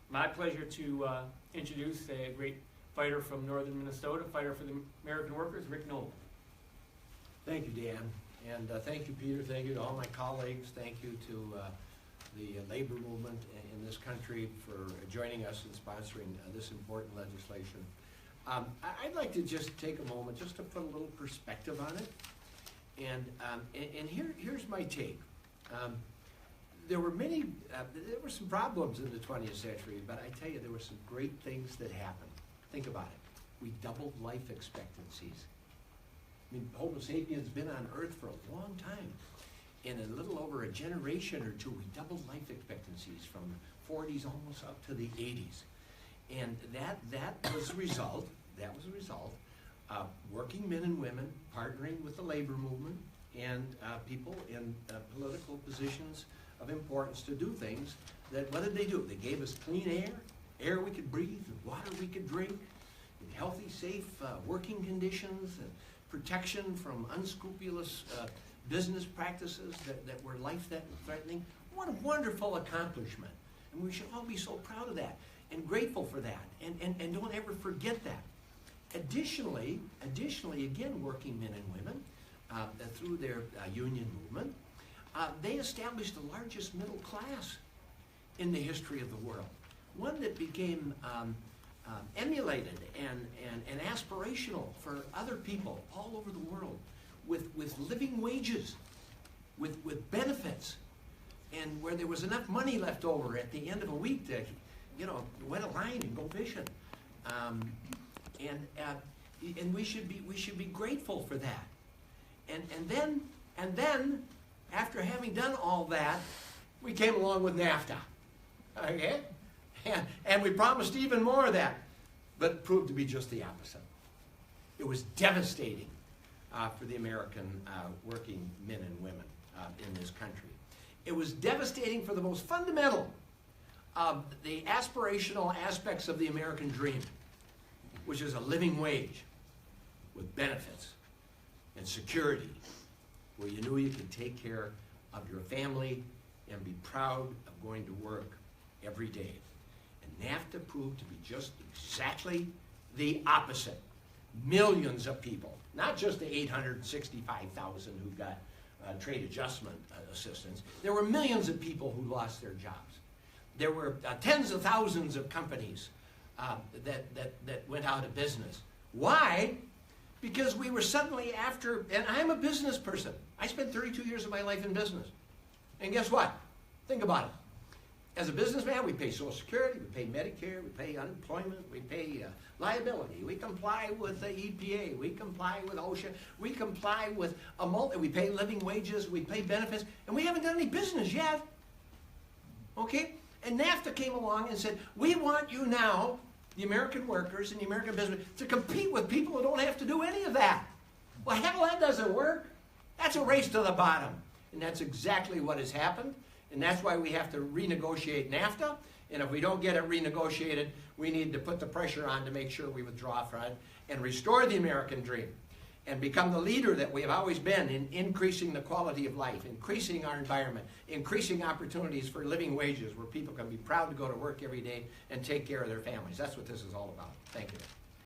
my pleasure to introduce a great fighter from northern Minnesota, fighter for the American workers, Rick Noble. Thank you, Dan, and thank you, Peter. Thank you to all my colleagues. Thank you to the labor movement in this country for joining us in sponsoring this important legislation. I'd like to just take a moment just to put a little perspective on it, and here's my take. There were some problems in the 20th century, but I tell you, there were some great things that happened. Think about it. We doubled life expectancies. I mean, Homo sapiens been on Earth for a long time. In a little over a generation or two, we doubled life expectancies from the 40s almost up to the 80s. And that was a result of working men and women partnering with the labor movement and people in political positions of importance to do things that, what did they do? They gave us clean air we could breathe, water we could drink, and healthy, safe working conditions, and protection from unscrupulous business practices that were life-threatening. What a wonderful accomplishment. And we should all be so proud of that and grateful for that. And don't ever forget that. Additionally, again, working men and women, through their union movement, they established the largest middle class in the history of the world. One that became emulated and aspirational for other people all over the world, with living wages, with benefits, and where there was enough money left over at the end of a week to, wet a line and go fishing. And we should be grateful for that. And then after having done all that, we came along with NAFTA. Okay? And we promised even more of that, but it proved to be just the opposite. It was devastating for the American working men and women in this country. It was devastating for the most fundamental of the aspirational aspects of the American dream, which is a living wage with benefits and security, where you knew you could take care of your family and be proud of going to work every day. And NAFTA proved to be just exactly the opposite. Millions of people, not just the 865,000 who got trade adjustment assistance, there were millions of people who lost their jobs. There were tens of thousands of companies that went out of business. Why? Because we were suddenly after, and I'm a business person. I spent 32 years of my life in business. And guess what? Think about it. As a businessman, we pay Social Security, we pay Medicare, we pay unemployment, we pay liability, we comply with the EPA, we comply with OSHA, we comply with we pay living wages, we pay benefits, and we haven't done any business yet. Okay? And NAFTA came along and said, we want you now, the American workers and the American business, to compete with people who don't have to do any of that. Well, hell, that doesn't work. That's a race to the bottom. And that's exactly what has happened. And that's why we have to renegotiate NAFTA. And if we don't get it renegotiated, we need to put the pressure on to make sure we withdraw from it and restore the American dream and become the leader that we have always been in increasing the quality of life, increasing our environment, increasing opportunities for living wages where people can be proud to go to work every day and take care of their families. That's what this is all about. Thank you.